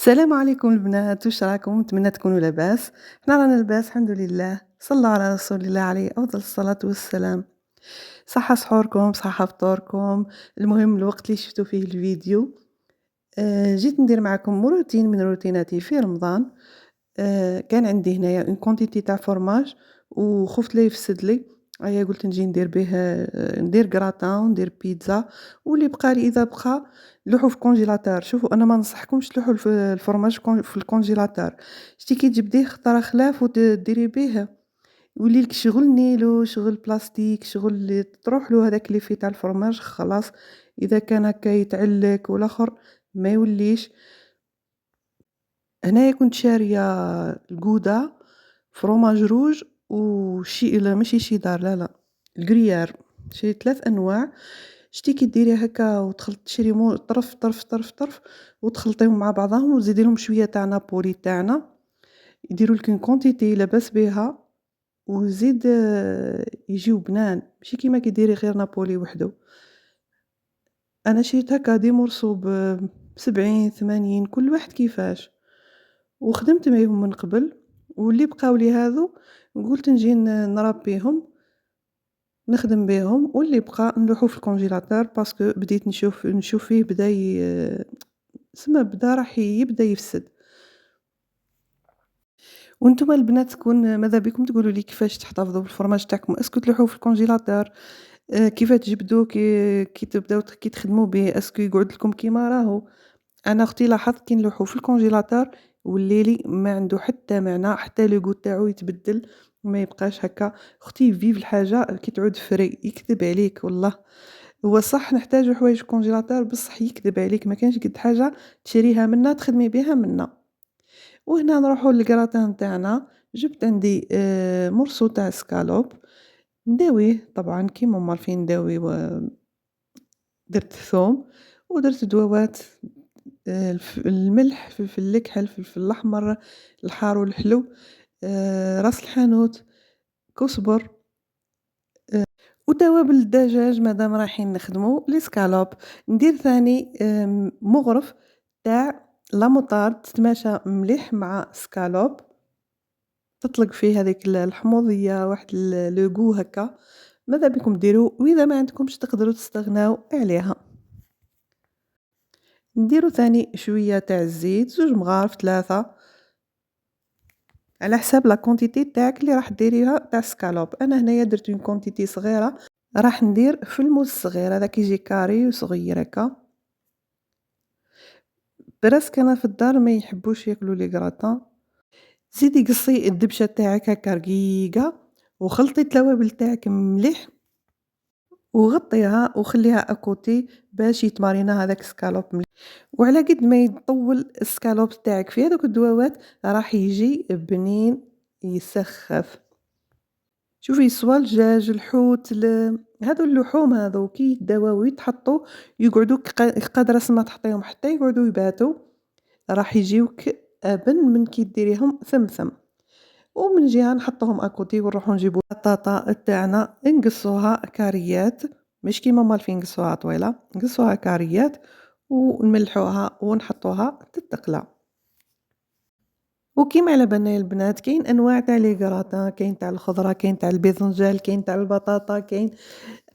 السلام عليكم البنات، واش راكم؟ نتمنى تكونوا لاباس. حنا رانا لاباس الحمد لله. صلى على رسول الله عليه افضل الصلاه والسلام. صحه سحوركم، صحه فطوركم. المهم الوقت اللي شفتوا فيه الفيديو. جيت ندير معكم روتين من روتيناتي في رمضان. كان عندي هنايا اون كونتيتي تاع فرماج وخفت لا يفسد لي. ايا قلت نجي ندير به، ندير كراتان وندير بيتزا. واللي بقى لي اذا بقى لوحو في الكونجيلاتور. شوفوا انا ما ننصحكمش تلوحوا الفرماج في الكونجيلاتور. شتي كي تجبديه خطره خلاف وديري به يولي لك شغل نيلو، شغل بلاستيك، شغل اللي تروح له هذاك اللي فيه تاع الفرماج خلاص. اذا كان هكا يتعلك والاخر ما يوليش. هنايا كنت شارية الجودة، فروماج روج وشي لا ماشي شيدار، لا الجريار. شريت 3 انواع. شتي كي ديري هكا وتخلط تشري طرف طرف طرف طرف وتخلطيهم مع بعضهم وتزيدي لهم شويه تاع نابولي تاعنا. يديروا لك كونتيتي لاباس بها. وزيد يجيو بنان ماشي كيما كي ديري غير نابولي وحده. انا شريت هكا دي مرصو ب70 80 كل واحد كيفاش. وخدمت بيهم من قبل. واللي بقاو لي هذو قلت نجي نربيهم نخدم بيهم. واللي بقى نلوحو في الكونجيلاتور باسكو بديت نشوف فيه بدا سما بدا راح يبدا يفسد. وانتم البنات تكون ماذا بكم تقولوا لي كيفاش تحتفظوا بالفرماج تاعكم؟ اسكو تلوحوه في الكونجيلاتور؟ كيف تجبدوه كي تبداو كي تخدموا به؟ اسكو يقعد لكم كيما راهو؟ انا اختي لاحظت كي نلوحو في الكونجيلاتور والليلي ما عنده حتى معنى، حتى لو غوت تاعو يتبدل ما يبقاش هكا. اختي فيف الحاجه كي تعود فري. يكذب عليك والله. هو صح نحتاجو حوايج كونجيلاتور بصح يكذب عليك، ما كانش قد حاجه تشريها منا تخدمي بها منا. وهنا نروحو للكراتان تاعنا. جبت عندي مرصو تاع سكالوب نداويه طبعا كيما هما عارفين نداوي. درت ثوم ودرت دوات، الملح، فلفل الكحل، الفلفل الاحمر، الحار والحلو، راس الحانوت، كزبر، وتوابل الدجاج مادام رايحين نخدمو لي سكالوب. ندير ثاني مغرف تاع لا موطارد تتماشى مليح مع سكالوب. تطلق فيه هذيك الحموضيه واحد لو غو هكا. ماذا بكم ديروا؟ واذا ما عندكمش تقدروا تستغناو عليها. نديرو ثاني شويه تاع الزيت، 2 مغارف 3 على حساب لا كونتيتي تاعك اللي راح ديريها تاع سكالوب. انا هنايا درت اون كونتيتي صغيره راح ندير في الموس الصغير هذاك يجي كاري وصغير هكا. براسك انا في الدار ما يحبوش ياكلوا لي غراتان. زيدي قصي الدبشه تاعك هكا رقيقه وخلطي التوابل تاعك مليح وغطيها وخليها اكوتي باش يتمارينا هذاك سكالوب مليح. وعلى قد ما يطول السكالوب تاعك في هذوك الدواوات راح يجي بنين يسخف. شوفي سوا الدجاج الحوت هادو اللحوم هادو كي يداواو يتحطوا يقعدوا قادره ما تحطيهم حتى يقعدوا يباتوا راح يجيوك ابن من كي ديريهم ثمثم. ومن جهه نحطهم اكوتي ونروحوا نجيبوا البطاطا تاعنا نقصوها كاريات مش كيما مالفين نقصوها طويله، نقصوها كاريات ونملحوها ونحطوها تتقلى. وكيما على بالنا البنات كاين انواع تاع لي كراطان، كاين تاع الخضره، كاين تاع الباذنجان، كاين تاع البطاطا، كاين.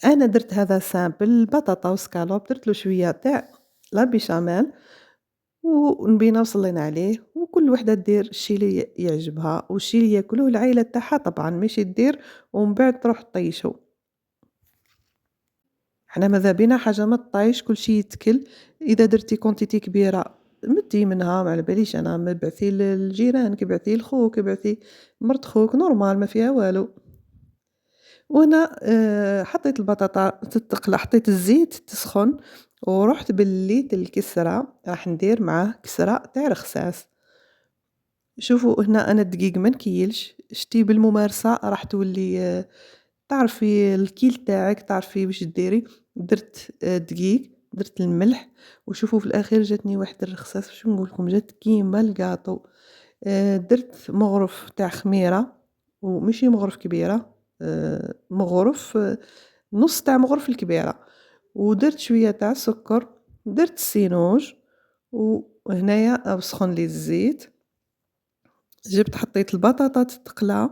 انا درت هذا سامبل بطاطا وسكالوب، درت له شويه تاع لا بيشاميل ونبينا وصلينا عليه. وكل وحده دير الشيء اللي يعجبها والشيء اللي ياكلوه العائله تاعها طبعا، ماشي دير ومن بعد تروح طيشو. حنا ماذا بينا حاجه ما طايش كل شيء يتكل. اذا درتي كونتيتي كبيره مدي منها ما على باليش انا، ما بعثي للجيران كبعثي لخوك كبعثي مرت خوك نورمال ما فيها والو. وانا حطيت البطاطا تتقلى، حطيت الزيت تسخن ورحت بليت الكسره راح ندير معاه كسره تاع رخساس. شوفوا هنا انا الدقيق ما نكيلش، شتي بالممارسه راح تولي تعرفي الكيل تاعك تعرفي واش ديري. درت دقيق، درت الملح. وشوفوا في الاخير جاتني واحد الرخصاص واش نقول لكم جات كيما الكاطو. درت مغرف تاع خميره ومشي مغرف كبيره، مغرف نص تاع مغرف الكبيره. ودرت شويه تاع سكر، درت السينوج وهنايا وسخن لي الزيت، جبت حطيت البطاطا تتقلى.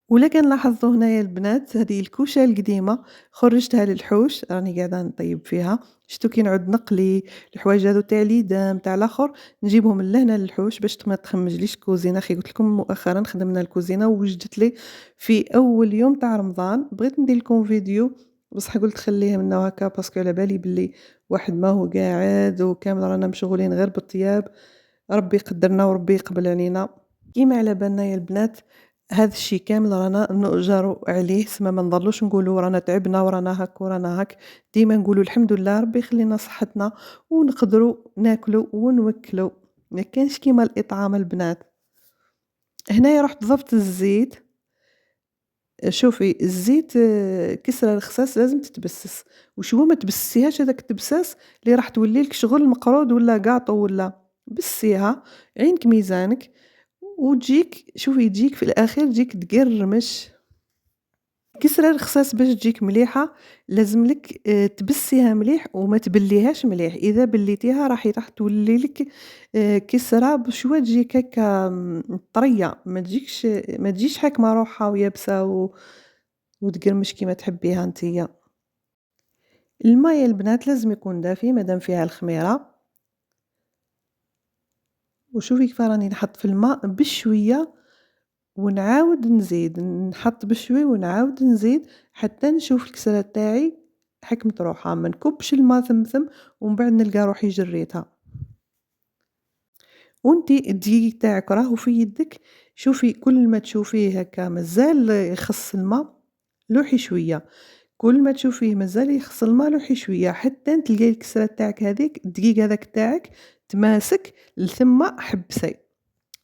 ولا كنلاحظوا هنايا البنات هذه الكوشة القديمة خرجتها للحوش راني قاعدة نطيب فيها، شتو كي نعود نقلي الحوايج هاذو تاع اليدام تاع الآخر نجيبهم لهنا للحوش باش ما تخمجليش الكوزينة. خي قلت لكم مؤخرا خدمنا الكوزينة ووجدت لي في أول يوم تاع رمضان، بغيت ندير لكم فيديو بصح قلت خليه منا هكا باسكو على بالي بلي واحد ما هو قاعد وكامل رانا مشغولين غير بالطياب، ربي يقدرنا وربي يقبل علينا. كيما على بالنا يا البنات هذا الشي كامل رانا نؤجروا عليه، سما ما نضلوش نقولوا رانا تعبنا ورانا هاك ورانا هاك، ديما نقولوا الحمد لله ربي يخلينا صحتنا ونقدروا ناكلوا ونوكلوا. ما كانش كيما الاطعام البنات. هنايا رحت ضفت الزيت. شوفي الزيت كسرة الخساس لازم تتبسس، وشو ما تبسيهاش هذاك التبساس اللي راح تولي لك شغل مقرود ولا قاطو ولا بسيها عينك ميزانك وتجيك. شوفي تجيك في الأخير تجيك تقرمش. كسرة الخساس باش تجيك مليحة لازم لك تبسيها مليح وما تبليهاش مليح، إذا بليتيها راح تولي لك كسرة بشوية تجيك هكا طرية، ما تجيش حاكمة روحها ويابسة وتقرمش كيما تحبيها نتيا. الماء يا البنات لازم يكون دافي مادام فيها الخميرة. وشوفي كيف راني نحط في الماء بشوية ونعاود نزيد، نحط بشوي ونعاود نزيد حتى نشوف الكسرة تاعي حكمت روحها، ما نكبش الماء ثمثم ومن بعد نلقى روحي جريتها. وانتي الدقيق تاعك راهو في يدك، شوفي كل ما تشوفيه هكا مازال يخص الماء لوحي شوية، كل ما تشوفيه مازال يخص الماء لوحي شوية حتى تلقاي الكسرة تاعك هذيك الدقيق هذاك تاعك تماسك لثم حبسي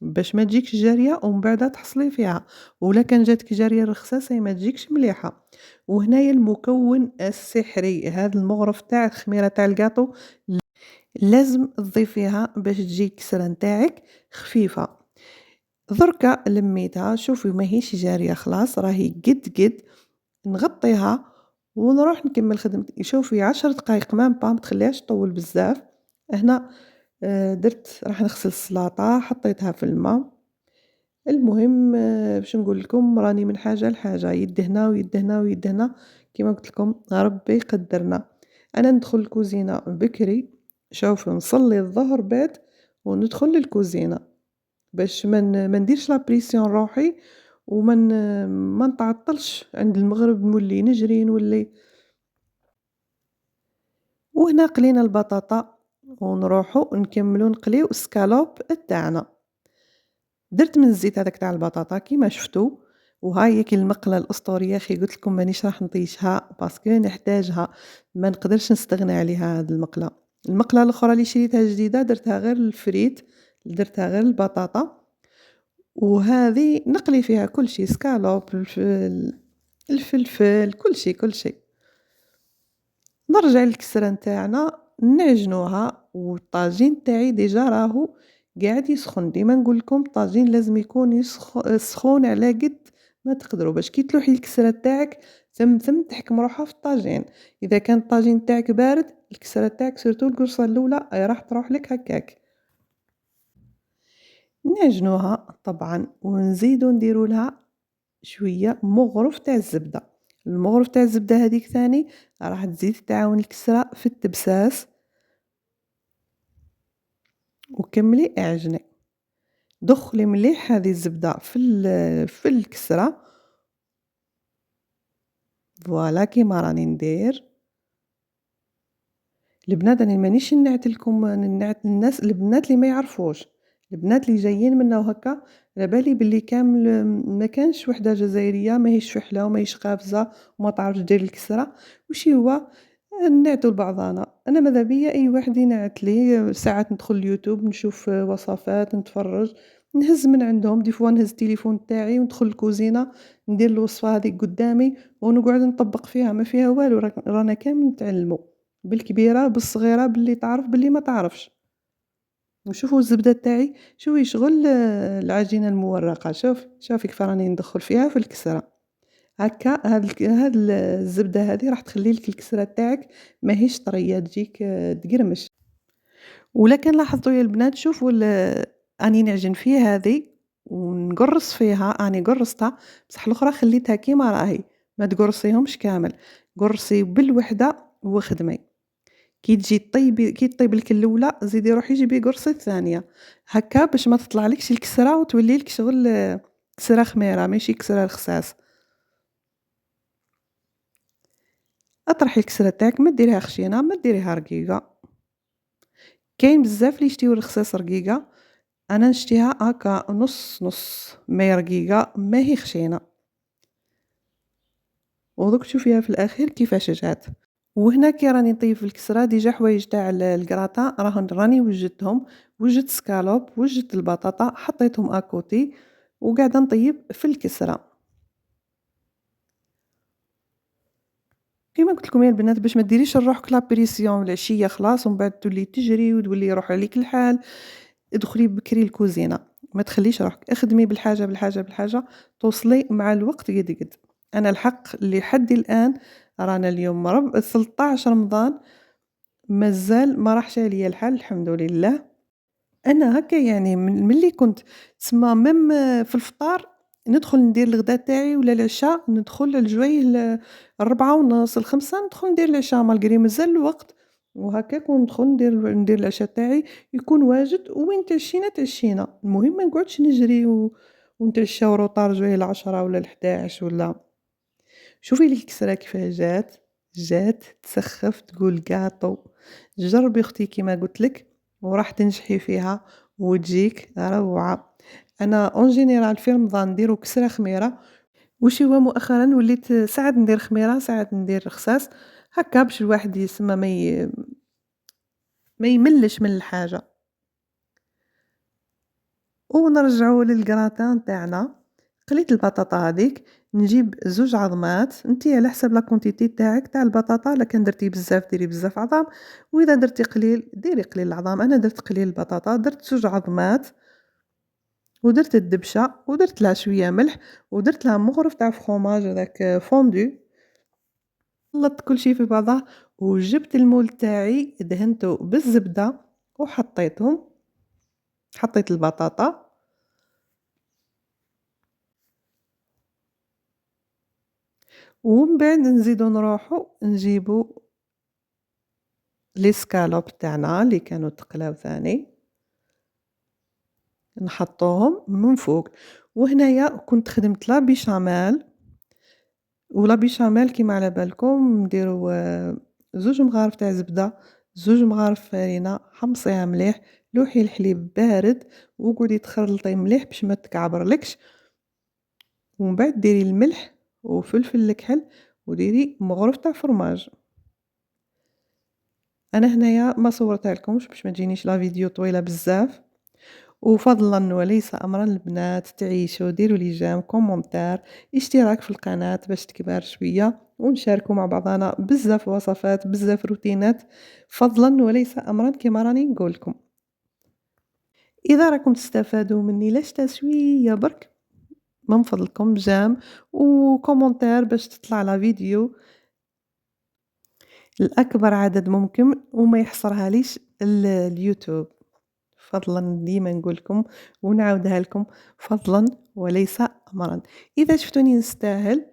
باش ما تجيكش جارية ومن بعدها تحصلي فيها، ولا كان جاتك جارية رخصاصة ما تجيكش مليحة. وهنايا المكون السحري هذا المغرف تاع الخميرة تاع الكاطو لازم تضيفيها باش تجي الكسرة نتاعك خفيفة. دركا لميتها شوفي ماهيش جارية خلاص راهي قد نغطيها ونروح نكمل خدمتي. شوفي 10 دقايق ما تخليهاش تطول بزاف. هنا درت راح نغسل السلاطة حطيتها في الماء. المهم باش نقول لكم راني من حاجة لحاجة يد هنا ويد هنا ويد هنا كيما قلت لكم ربي يقدرنا. أنا ندخل الكوزينة بكري، شوفوا نصلي الظهر بعد وندخل للكوزينة باش ما نديرش لا بريسيون روحي ما نتعطلش عند المغرب نولي نجري نولي. وهنا قلينا البطاطا ونروحوا نكملوا نقليو السكالوب تاعنا. درت من الزيت هذاك تاع البطاطا كيما شفتوا، وهاي كي المقله الاسطوريه اخي قلت لكم مانيش راح نطيشها باسكو نحتاجها، ما نقدرش نستغنى عليها هذه المقله. المقله الاخرى اللي شريتها جديده درتها غير الفريت، درتها غير البطاطا، وهذه نقلي فيها كل شيء سكالوب الفلفل كل شيء. نرجع للكسرة نتاعنا نعجنوها والطاجين تاعي ديجا راهو قاعد يسخن. ديما نقول لكم الطاجين لازم يكون سخون على قد ما تقدروا باش كي تلوحي الكسرة تاعك ثم تحكم روحها في الطاجين. اذا كان الطاجين تاعك بارد الكسرة تاعك سورتو القرصة الاولى راح تروح لك هكاك. نعجنوها طبعا ونزيدو نديرو لها شوية مغرف تاع الزبدة. المغرف تاع الزبدة هذيك ثاني راح تزيد تعاون الكسرة في التبساس وكملي اعجني. دخلي مليح هذه الزبدة في الكسرة فوالا كيما راني ندير. البنات انا مانيش نعت لكم نعت الناس البنات اللي ما يعرفوش، البنات اللي جايين منا وهكا على بالي باللي كامل ما كانش وحده جزائريه ماهيش فحله وماهيش قافزه وما تعرفش دير الكسره وشي هو نعتوا لبعضانا. انا ماذا بيا اي واحد ينعت لي ساعات ندخل اليوتيوب نشوف وصفات نتفرج نهز من عندهم دي فوا نهز التليفون تاعي وندخل الكوزينه ندير الوصفه هذه قدامي ونقعد نطبق فيها ما فيها والو رانا كامل نتعلموا بالكبيرة بالصغيرة باللي تعرف باللي ما تعرفش. وشوفوا الزبدة تاعي شوفي شغل العجينة المورقة شوفي كيف راني ندخل فيها في الكسرة هكا. هاد الزبدة هذه راح تخلي لك الكسرة تاعك ماهيش طرية تجيك تقرمش. ولا كان لاحظتوا يا البنات شوفوا راني نعجن في هذه ونقرص فيها، راني قرصتها بصح الأخرى خليتها كيما راهي، ما تقرصيهمش كامل، قرصي بالوحدة وخدمي. كي طيب لك الأولى زيدي روحي جيبي قرصي الثانية، هاكا باش ما تطلعلكش الكسرة وتولي لك شغل كسرة خميرة ماشي كسرة رخصاص. اطرحي الكسرة تاعك ما ديريها خشينة ما ديريها رقيقة. كاين بزاف اللي يشتيو الرخصاص رقيقة، أنا نشتيها هاكا نُص نُص، ماهي رقيقة ماهي خشينة، ودوك تشوفيها في الأخير كيفاش جات. وهنا كي راني نطيب في الكسرة ديجا حوايج تاع الكراطان راني وجدتهم، وجدت سكالوب، وجدت البطاطا حطيتهم أكوتي وقاعدة نطيب في الكسرة. كيما قلت لكم يا البنات باش ما ديريش لروحك لابريسيون العشية خلاص ومن بعد تولي تجري وتولي يروح عليك الحال، ادخلي بكري الكوزينة، ما تخليش روحك، اخدمي بالحاجة بالحاجة بالحاجة توصلي مع الوقت قد قد. أنا الحق اللي حدي الآن رانا اليوم 13 رمضان مازال ما راحش عليا الحال الحمد لله. أنا هكا يعني ملي كنت تسمى ميم في الفطار ندخل ندير الغدا تاعي ولا العشاء ندخل الجويه 4:30 5 ندخل ندير العشاء مالغري مازال الوقت، وهكاك وندخل ندير العشاء تاعي يكون واجد وين تعشينا، المهم ما نقعدش نجري ونتعشاو روطار جويه ل10 ولا ل11 ولا. شوفي لي الكسرة كيفاه جات تسخّف تقول قاطو، جربي أختي كيما قُلت لك وراح تنجحي فيها وتجيك روعة. أنا en général في رمضان نديرو كسرة خميرة، وشي مؤخرًا وليت ساعات ندير خميرة ساعات ندير رخصاص، هاكا باش الواحد يسمى ما يملّش من الحاجة. ونرجعوا للجراتان تاعنا. قليت البطاطا هذيك نجيب 2 عظمات، انت على حسب لا كونتيتي تاعك تاع البطاطا، الا كان درتي بزاف ديري بزاف عظام، واذا درتي قليل ديري قليل العظام. انا درت قليل البطاطا، درت 2 عظمات ودرت الدبشه ودرت لها شويه ملح ودرت لها مغرف تاع فخوماج هذاك فوندو، خلطت كل شيء في بعضه وجبت المول تاعي دهنته بالزبده وحطيتهم، حطيت البطاطا ومن بعد نزيدو نروحو نجيبو لي سكالوب تاعنا اللي كانوا تقلاو ثاني نحطوهم من فوق. وهنايا كنت خدمت لا بيشاميل، ولا بيشاميل كيما على بالكم نديرو 2 مغارف تاع زبدة، 2 مغارف فرينة، حمصيها مليح، لوحي الحليب بارد وقعدي تخلطي مليح باش ما تكعبرلكش، ومن بعد ديري الملح وفلفل الكحل وديري مغرف تاع فرماج. أنا هنايا ما صورتها لكمش باش ما تجينيش لا فيديو طويلة بزاف. وفضلا وليس أمرا البنات تعيشوا ديروا لي جيم كومنتار اشتراك في القناة باش تكبر شوية ونشاركوا مع بعضنا بزاف وصفات بزاف روتينات، فضلا وليس أمرا كما راني نقولكم. إذا راكم تستفادوا مني لاشتا شوية برك من فضلكم جام وكومنتار باش تطلع لا فيديو لأكبر عدد ممكن وما يحصرها ليش اليوتيوب. فضلا ديما نقول لكم ونعاودها لكم فضلا وليس امرا. اذا شفتوني نستاهل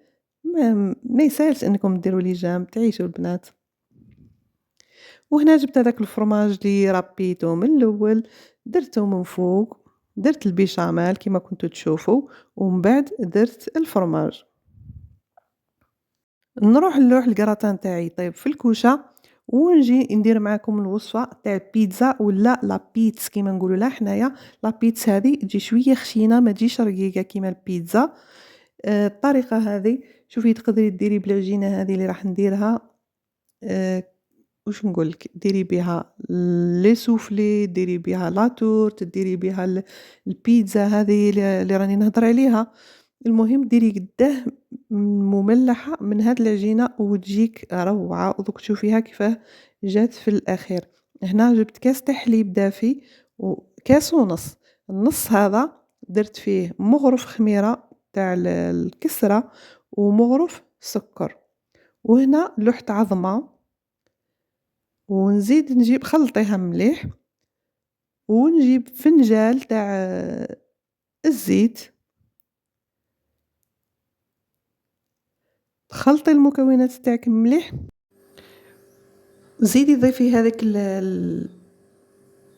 ما يسالش انكم ديروا لي جام تعيشوا البنات. وهنا جبت هذاك الفرماج اللي ربيته من الاول درته من فوق، درت البيشاميل كما كنتوا تشوفوا ومن بعد درت الفرماج. نروح نلوح الكراتان تاعي طيب في الكوشه ونجي ندير معاكم الوصفه تاع البيتزا ولا لا بيتس كيما نقولوا لها حنايا. لا بيتس هذه تجي شويه خشينه ما تجيش رقيقه كيما البيتزا. الطريقه هذه شوفي تقدري ديري بالعجينه هذه اللي راح نديرها. آه، واش نقول لك ديري بها لي سوفلي، ديري بها لا تورت، ديري بها البيتزا هذه اللي راني نهضر عليها. المهم ديري قداه مملحة من هاد العجينة وتجيك روعة ودوك تشوفيها كيفاه جات في الأخير. هنا جبت كاس تاع حليب دافي وكاس ونص، النص هذا درت فيه مغرف خميرة تاع الكسرة ومغرف سكر، وهنا لحت عظمة ونزيد نجيب خلطيها مليح ونجيب فنجال تاع الزيت، تخلطي المكونات تاعك مليح، وزيدي ضيفي هذاك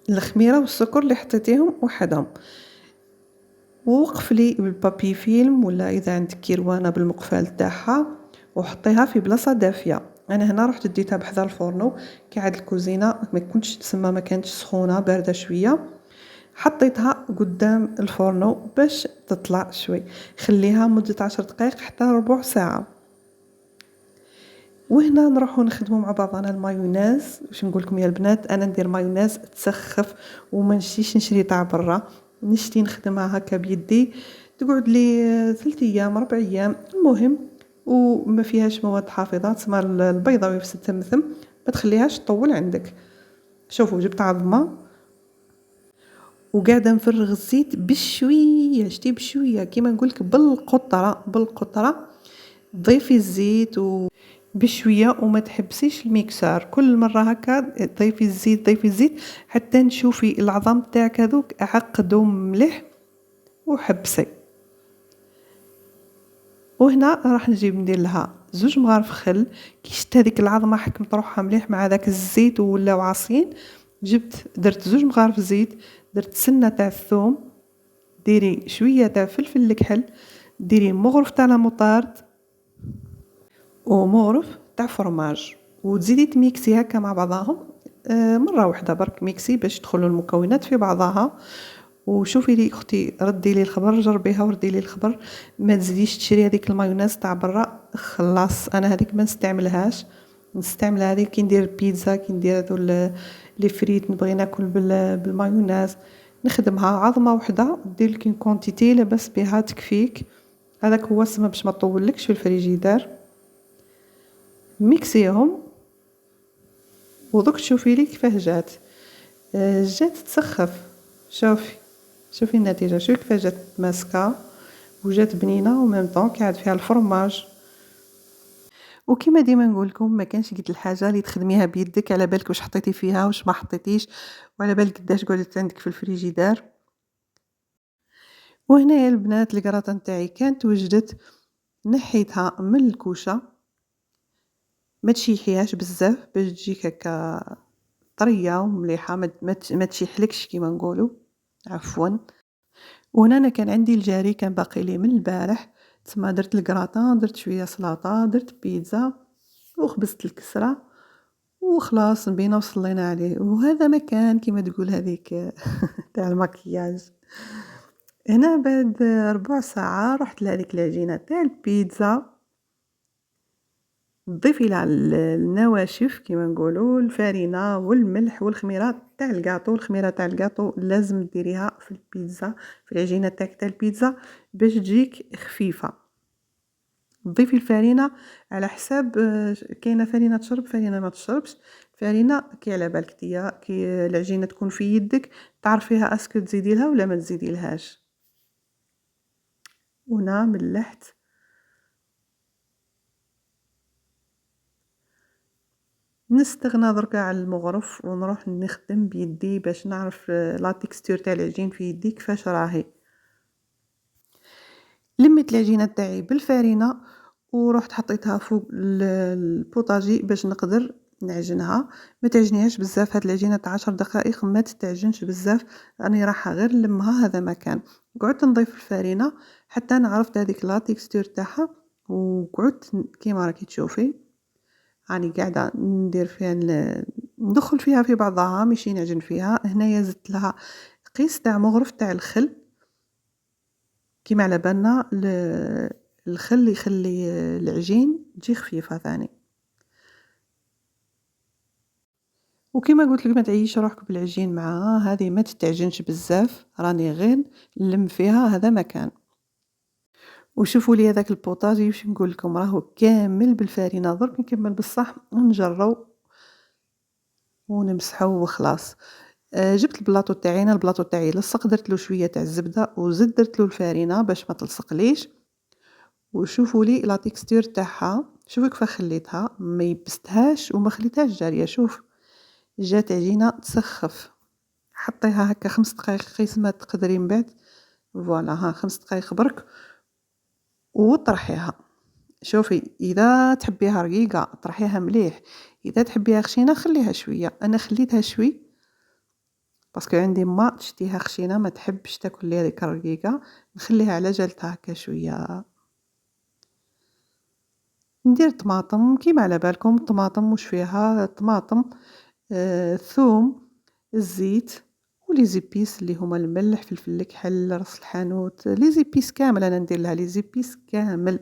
الخميرة والسكر اللي حطيتيهم وحدهم، وقفلي بالبابي فيلم ولا إذا عندك كيروانة بالمقفال تاعها وحطيها في بلاصة دافية. أنا هنا رحت ديتها بحذا الفورنو كي عاد الكوزينة ما كنتش تسمى، ما كانتش سخونة باردة شوية، حطيتها قدام الفورنو باش تطلع شوي، خليها مدة 10 دقائق حتى ربع ساعة. وهنا نروحو نخدمو مع بعضنا المايونيز. واش نقولكم يا البنات، انا ندير مايونيز تسخف وما نشتيش نشري تاع برا، نشتي نخدمها هكا بيدي، تقعد لي 3 ايام 4 ايام المهم، وما فيهاش مواد حافظه، تسمى البيضه وهي تتمثم ما تخليهاش تطول عندك. شوفوا جبت عظمه وقاعده نفرغ الزيت بشويه، شتي بشويه كيما نقولك بالقطره بالقطره، ضيفي الزيت بشويه وما تحبسيش الميكسار، كل مره هكا ضيفي الزيت ضيفي الزيت حتى نشوفي العظام تاعك هذوك عقدوا مليح وحبسي. وهنا راح نجيب ندير لها 2 مغارف خل، كي شت هذيك العظمه حكمت روحها مليح مع داك الزيت ولاو عاصين، جبت درت 2 مغارف زيت، درت سنه تاع الثوم، ديري شويه تاع فلفل الكحل، ديري مغرف تاع لاموطارد ومغرف تاع فرماج، وتزيدي تميكسي هكا مع بعضاهم مره واحده برك ميكسي باش يدخلوا المكونات في بعضها. وشوفي لي اختي ردي لي الخبر، جربيها وردي لي الخبر، ما تزيديش تشري هذيك المايونيز تاع برا، خلاص انا هذيك ما نستعملهاش، نستعمل هذيك كي ندير بيتزا، كي ندير هذو لي فريت نبغي ناكل بالمايونيز، نخدمها عظمه وحده دير لك كونتيتي لاباس بها تكفيك، هذاك هو السبب باش ما تطولكش في الفريجيدار. ميكسيهم ودوك تشوفي لي كيفاه جات، جات تسخف، شوفي النتيجه، شوفي كيفاه جات ماسكه وجات بنينه وميم طون كي عاد فيها الفرماج. وكما ديما نقول لكم ما كانش قد الحاجه اللي تخدميها بيدك على بالك واش حطيتي فيها واش ما حطيتيش، وعلى بالك قداش قعدت عندك في الفريجيدار. وهنا يا البنات الكراطه نتاعي كانت وجدت، نحيتها من الكوشه، ما تشيحيهاش بزاف باش تجيك هكا طريه ومليحه، ما تشيحلكش كيما نقولوا، عفوا. وهنا انا كان عندي الجاري كان باقي لي من البارح، تسمى درت الكراطان، درت شويه سلطه، درت بيتزا وخبزت الكسره وخلاص بينا وصلينا عليه. وهذا مكان كيما تقول هذيك تاع المكياج. هنا بعد ربع ساعه رحت لهذيك العجينه تاع البيتزا، تضيفي لها النواشف كيما نقولوا، الفرينه والملح والخميره تاع الكاطو، الخميره تاع الكاطو لازم ديريها في البيتزا، في العجينه تاع البيتزا باش تجيك خفيفه. تضيفي الفرينه على حساب، كاينه فرينه تشرب فرينه ما تشربش، فرينه كي على بالك تيا كي العجينه تكون في يدك تعرفيها اسكو تزيدي لها ولا ما تزيدي لهاش. هنا ملحت، نستغنى دركا على المغرف ونروح نخدم بيدي باش نعرف لا تكستور تاع العجين في يدي كيفاش راهي. لميت العجينه تاعي بالفرينه ورحت حطيتها فوق البوطاجي باش نقدر نعجنها، ما تعجنيهاش بزاف، هاد العجينه تاع 10 دقائق ما تتعجنش بزاف، راني رايحه غير نلمها هذا مكان. قعدت نضيف الفرينه حتى انا عرفت هذيك لا تكستور تاعها، وقعدت كيما راكي تشوفي راني قاعده ندير فيها ندخل فيها في بعضها ماشي نعجن فيها. هنايا زدت لها قيس تاع مغرف تاع الخل، كيما على بالنا الخل يخلي العجين تجي خفيفه ثاني. وكما قلت لك ما تعيش روحك بالعجين معها، هذه ما تتعجنش بزاف، راني غير نلم فيها هذا مكان. وشوفوا لي هذاك البوطاجي واش نقول لكم راهو كامل بالفرينه، درك نكمل بالصح ونجرو ونمسحو وخلاص. جبت البلاطو تاعي، انا البلاطو تاعي لصق، درت له شويه تاع الزبده وزدت درت له الفرينه باش ما تلصقليش. وشوفوا لي لا تكستور تاعها، شوفوا كيف خليتها ما يبستهاش وما خليتهاش جاريه، شوف جات عجينه تسخف حطيها هكا 5 دقايق قيس ما تقدري من بعد، فوالا ها 5 دقايق برك وطرحيها. شوفي إذا تحبيها رقيقة طرحيها مليح، إذا تحبيها خشينة خليها شوية، أنا خليتها شوي باسكو عندي ما تشتيها خشينة ما تحبش تاكل لي هذيك الرقيقة، نخليها على جالتها هكا شوية. ندير طماطم كيما على بالكم، الطماطم واش فيها طماطم، ثوم، الزيت ولي زيبيس اللي هما الملح، فلفل الكحل، راس الحانوت، لي زيبيس كامل انا ندير لها لي زيبيس كامل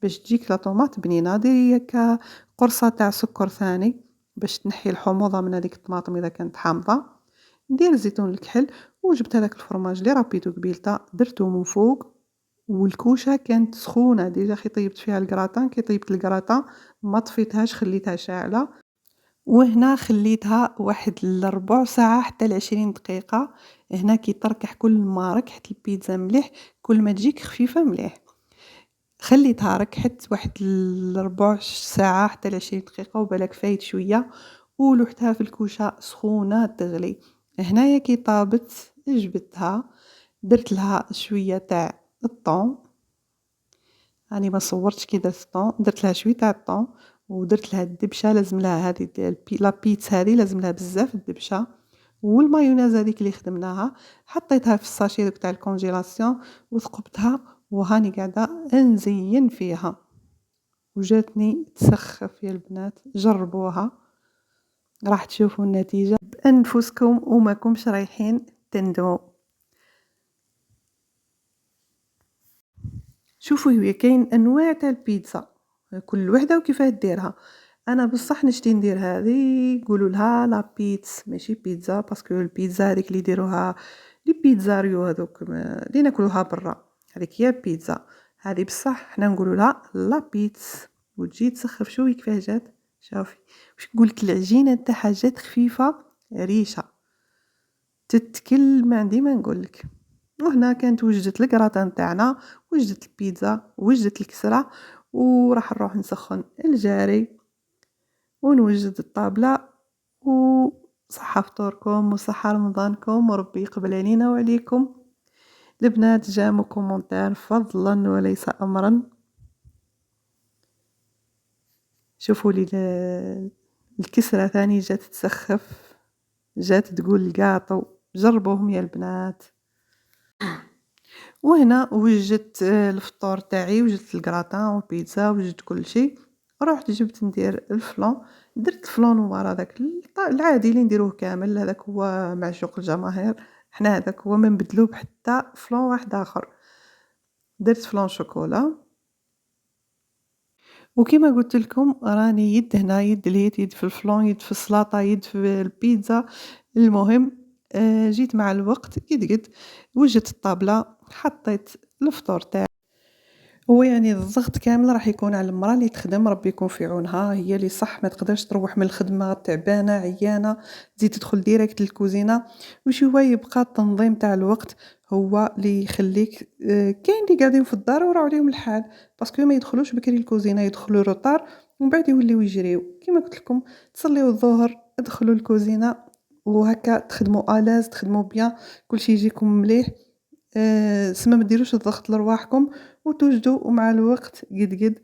باش تجيك لا طوماط بنينه. ديري هكا قرصه تاع سكر ثاني باش تنحي الحموضه من هذيك الطماطم اذا كانت حامضه. ندير زيتون الكحل وجبت هذاك الفرماج اللي ربيته قبيلته درته من فوق، والكوشه كانت سخونه ديجا خي طيبت فيها الكراطان. كي طيبت الكراطان ما طفيتهاش خليتها شاعله، وهنا خليتها واحد الربع ساعة حتى ل20 دقيقة. هنا كي تركح كل ما ركحت البيتزا مليح كل ما تجيك خفيفة مليح. خليتها ركحت واحد الربع ساعة حتى ل20 دقيقة وبالك فايت شوية، ولوحتها في الكوشة سخونة تغلي. هنايا كي طابت جبتها درت لها شوية تاع الطون، راني ما صورتش كي درت الطون، درت لها شويه تاع الطون ودرت لها الدبشه، لازم لها هذه لا بيتس هذه لازم لها بزاف الدبشه، والمايونيز هذيك اللي خدمناها حطيتها في الساشي دوك تاع الكونجيلاسيون وثقبتها وهاني قاعده نزين فيها وجاتني تسخف يا البنات. جربوها راح تشوفوا النتيجه بانفسكم وما كومش رايحين تندموا. شوفوا هي كاين انواع تاع البيتزا كل وحده وكيفاه ديرها. انا بصح نشتي ندير هذه يقولوا لها لا بيتس ماشي بيتزا، باسكو البيتزا هذيك اللي يديروها لي بيتزاريو هذوك اللي ناكلوها برا هذيك هي البيتزا. هذه بصح حنا نقولوا لها لا بيتس وتجي تسخف. شوفي كيفاه جات، شوفي واش قلت العجينه تاعها جات خفيفه ريشه تتكل ما عندي ما نقولك. وهنا كانت وجدت الكراتان تاعنا، وجدت البيتزا، وجدت الكسرة، وراح نروح نسخن الجاري ونوجد الطابلة. وصحة فطوركم وصحة رمضانكم وربي يقبل علينا وعليكم. البنات جاموا كومونتير فضلا وليس أمرا. شوفوا لي الكسرة ثاني جات تسخف، جات تقول القاطو. جربوهم يا البنات. وهنا وجدت الفطور تاعي، وجدت الكراتان والبيتزا وجدت كل شيء. رحت جبت ندير الفلون، درت الفلون نوار هذاك العادي اللي نديروه كامل، هذاك هو معشوق الجماهير. حنا هذاك هو ما نبدلوه بحتى فلون واحد اخر. درت فلون شوكولا وكما قلت لكم راني يد هنا يد اليد، يد في الفلون، يد في السلطه، يد في البيتزا. المهم جيت مع الوقت قد وجدت الطابله، حطيت الفطور تاعي. هو يعني الضغط كامل راح يكون على المراه اللي تخدم، ربي يكون في عونها. هي اللي صح ما تقدرش تروح من الخدمه تعبانه عيانه تزيد تدخل ديريكت للكوزينه. وش هو يبقى التنظيم تاع الوقت هو اللي يخليك. كاين اللي قاعدين في الدار وراو عليهم الحال باسكو ما يدخلوش بكري الكوزينه، يدخلوا روطار ومن بعد يوليو يجريو. كما قلت لكم تصليو الظهر ادخلوا الكوزينه وهكا تخدموا الاز تخدموا بيان كلشي يجيكم مليح. سما ما ديروش الضغط لرواحكم وتوجدوا ومع الوقت قد